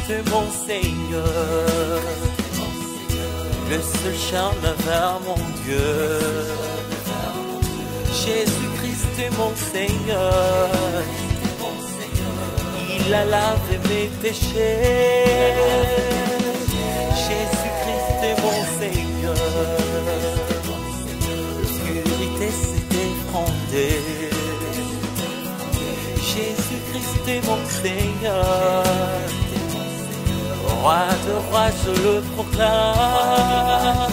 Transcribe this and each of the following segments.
Jésus-Christ mon Seigneur, le seul chemin vers mon Dieu. Jésus-Christ mon Seigneur, il a lavé mes péchés. Jésus-Christ mon Seigneur, l'obscurité s'est effondrée. Jésus-Christ mon Seigneur, roi de rois je le proclame.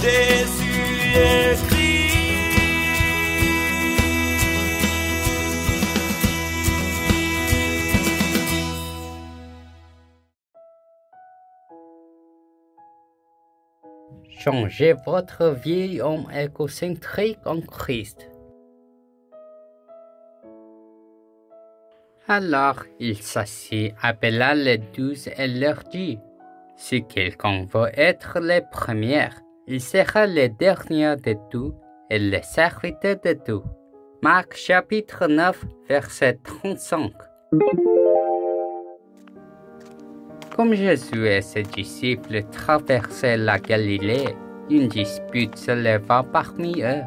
Jésus est Christ. Changez votre vieil homme égocentrique en Christ. Alors il s'assit, appela les 12 et leur dit, « Si quelqu'un veut être le premier, il sera le dernier de tout et le serviteur de tout. » Marc chapitre 9, verset 35. Comme Jésus et ses disciples traversaient la Galilée, une dispute se leva parmi eux.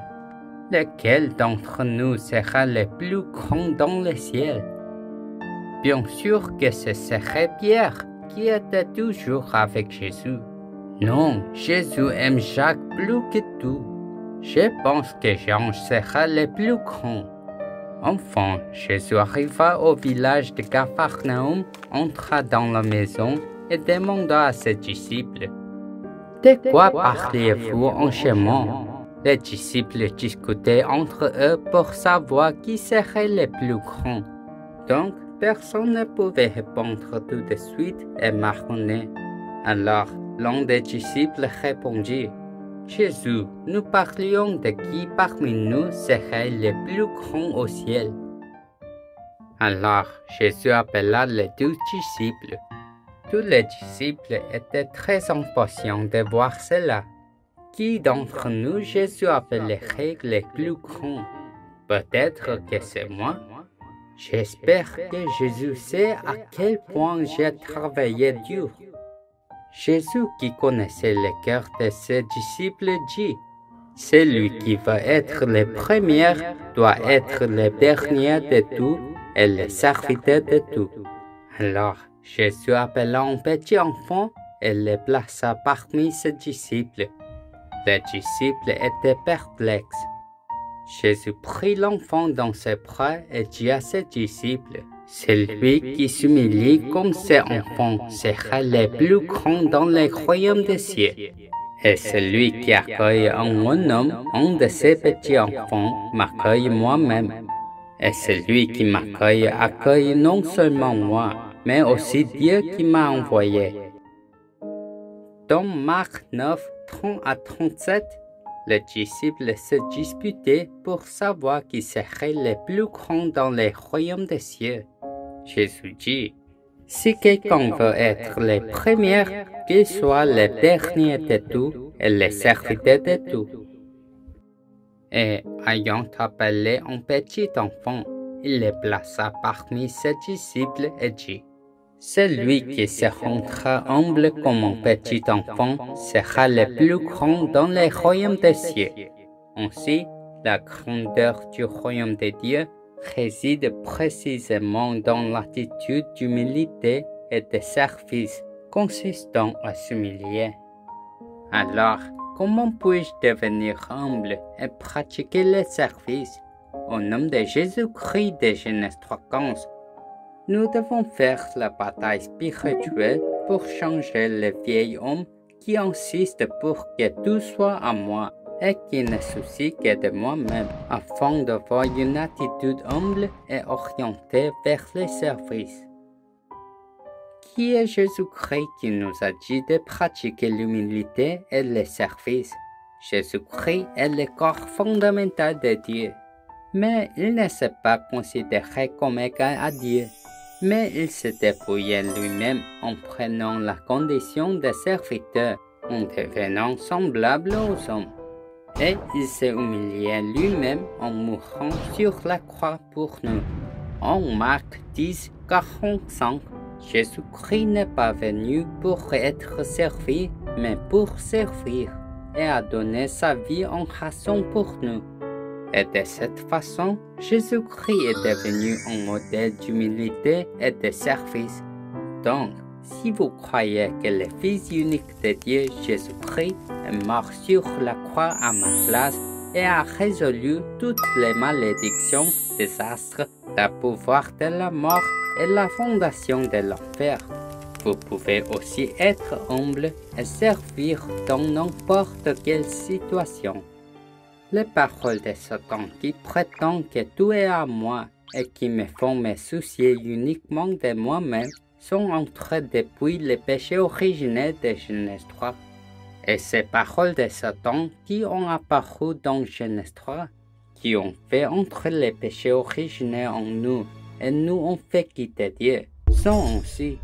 Lequel d'entre nous sera le plus grand dans le ciel? Bien sûr que ce serait Pierre, qui était toujours avec Jésus. Non, Jésus aime Jacques plus que tout. Je pense que Jean sera le plus grand. Enfin, Jésus arriva au village de Capharnaüm, entra dans la maison et demanda à ses disciples, « De quoi parliez-vous en chemin ?» Les disciples discutaient entre eux pour savoir qui serait le plus grand. Donc, personne ne pouvait répondre tout de suite et marmonnait. Alors, l'un des disciples répondit, « Jésus, nous parlions de qui parmi nous serait le plus grand au ciel. » Alors, Jésus appela les 12 disciples. Tous les disciples étaient très impatients de voir cela. Qui d'entre nous Jésus appellerait le plus grand? Peut-être que c'est moi. J'espère que Jésus sait à quel point j'ai travaillé dur. Jésus, qui connaissait le cœur de ses disciples, dit, « Celui qui veut être le premier doit être le dernier de tout et le serviteur de tout. » Alors, Jésus appela un petit enfant et le plaça parmi ses disciples. Les disciples étaient perplexes. Jésus prit l'enfant dans ses bras et dit à ses disciples, « Celui qui s'humilie comme cet enfant sera le plus grand dans le royaume des cieux. Et celui qui accueille en mon nom un de ces petits enfants m'accueille moi-même. Et celui qui m'accueille accueille non seulement moi, mais aussi Dieu qui m'a envoyé. » Dans Marc 9, 30 à 37, les disciples se disputaient pour savoir qui serait le plus grand dans le royaume des cieux. Jésus dit, « Si quelqu'un veut être le premier, qu'il soit le dernier de tout et le serviteur de tout. » Et ayant appelé un petit enfant, il le plaça parmi ses disciples et dit, « Celui qui se rendra humble comme un petit enfant sera le plus grand dans le royaume des cieux. » Ainsi, la grandeur du royaume de Dieu réside précisément dans l'attitude d'humilité et de service consistant à s'humilier. Alors, comment puis-je devenir humble et pratiquer le service? Au nom de Jésus-Christ de Genèse 3:15, nous devons faire la bataille spirituelle pour changer le vieil homme qui insiste pour que tout soit à moi et qui ne soucie que de moi-même, afin d'avoir une attitude humble et orientée vers le service. Qui est Jésus-Christ qui nous a dit de pratiquer l'humilité et le service? Jésus-Christ est le corps fondamental de Dieu, mais il ne s'est pas considéré comme égal à Dieu. Mais il s'est dépouillé lui-même en prenant la condition de serviteur, en devenant semblable aux hommes. Et il s'est humilié lui-même en mourant sur la croix pour nous. En Marc 10, 45, Jésus-Christ n'est pas venu pour être servi, mais pour servir et a donné sa vie en rançon pour nous. Et de cette façon, Jésus-Christ est devenu un modèle d'humilité et de service. Donc, si vous croyez que le Fils unique de Dieu, Jésus-Christ, est mort sur la croix à ma place et a résolu toutes les malédictions, désastres, le pouvoir de la mort et la fondation de l'enfer, vous pouvez aussi être humble et servir dans n'importe quelle situation. Les paroles de Satan qui prétend que tout est à moi et qui me font me soucier uniquement de moi-même sont entrées depuis le péché originel de Genèse 3. Et ces paroles de Satan qui ont apparu dans Genèse 3, qui ont fait entrer le péché originel en nous et nous ont fait quitter Dieu, sont ainsi.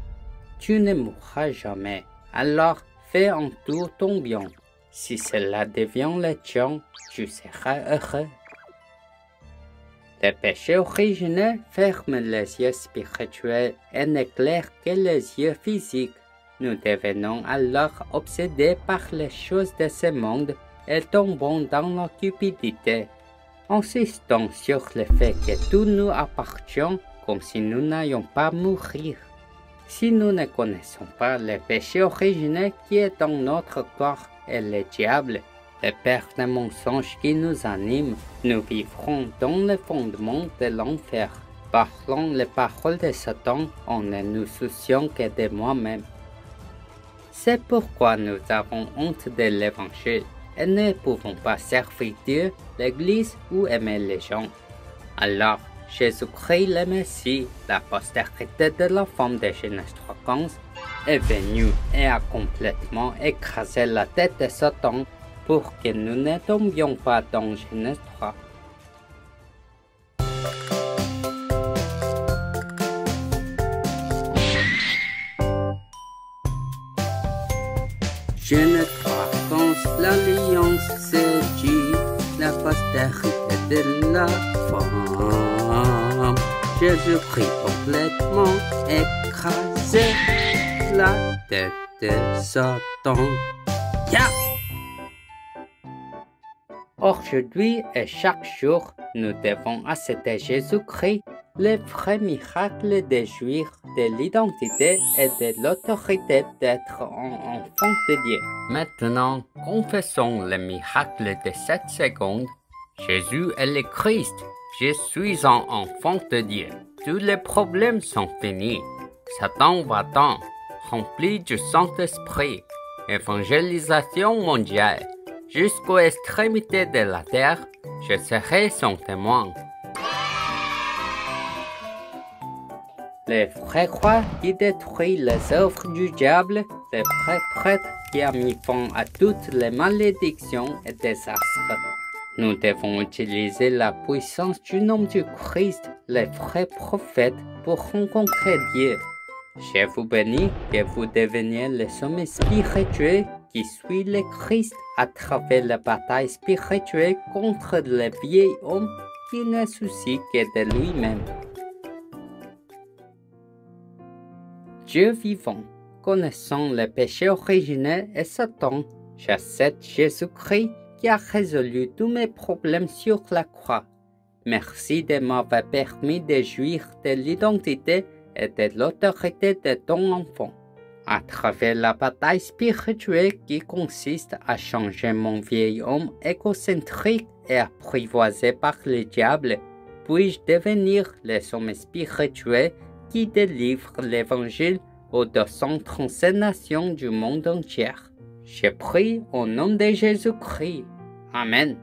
Tu ne mourras jamais, alors fais en tout ton bien. Si cela devient le tien, tu seras heureux. Le péché originel ferme les yeux spirituels et n'éclaire que les yeux physiques. Nous devenons alors obsédés par les choses de ce monde et tombons dans la cupidité, insistant sur le fait que tout nous appartient comme si nous n'allions pas mourir. Si nous ne connaissons pas le péché originel qui est dans notre corps et le diable, le père des mensonges qui nous anime, nous vivrons dans le fondement de l'enfer, parlant les paroles de Satan en ne nous souciant que de moi-même. C'est pourquoi nous avons honte de l'Évangile et ne pouvons pas servir Dieu, l'Église ou aimer les gens. Alors, Jésus-Christ le Messie, la postérité de la femme de Genèse 3:15, est venu et a complètement écrasé la tête de Satan pour que nous ne tombions pas dans Genèse 3. Genèse 3:15, l'alliance se dit, la postérité de la femme. Jésus-Christ complètement écrasé la tête de Satan. Yeah! Aujourd'hui et chaque jour, nous devons accepter Jésus-Christ, le vrai miracle de jouir de l'identité et de l'autorité d'être un enfant de Dieu. Maintenant, confessons le miracle de cette seconde. Jésus est le Christ. Je suis un enfant de Dieu. Tous les problèmes sont finis. Satan va-t'en, rempli du Saint-Esprit. Évangélisation mondiale. Jusqu'aux extrémités de la terre, je serai son témoin. Le vrai roi qui détruit les œuvres du diable, le vrai prêtre qui a mis fin à toutes les malédictions et désastres. Nous devons utiliser la puissance du nom du Christ, le vrai prophète, pour rencontrer Dieu. Je vous bénis que vous deveniez le sommet spirituel qui suit le Christ à travers la bataille spirituelle contre le vieil homme qui ne soucie que de lui-même. Dieu vivant, connaissant le péché originel et Satan, j'accepte Jésus-Christ qui a résolu tous mes problèmes sur la croix. Merci de m'avoir permis de jouir de l'identité et de l'autorité de ton enfant. À travers la bataille spirituelle qui consiste à changer mon vieil homme égocentrique et apprivoisé par le diable, puis-je devenir le sommet spirituel qui délivre l'Évangile aux 237 nations du monde entier. Je prie au nom de Jésus-Christ. Amen.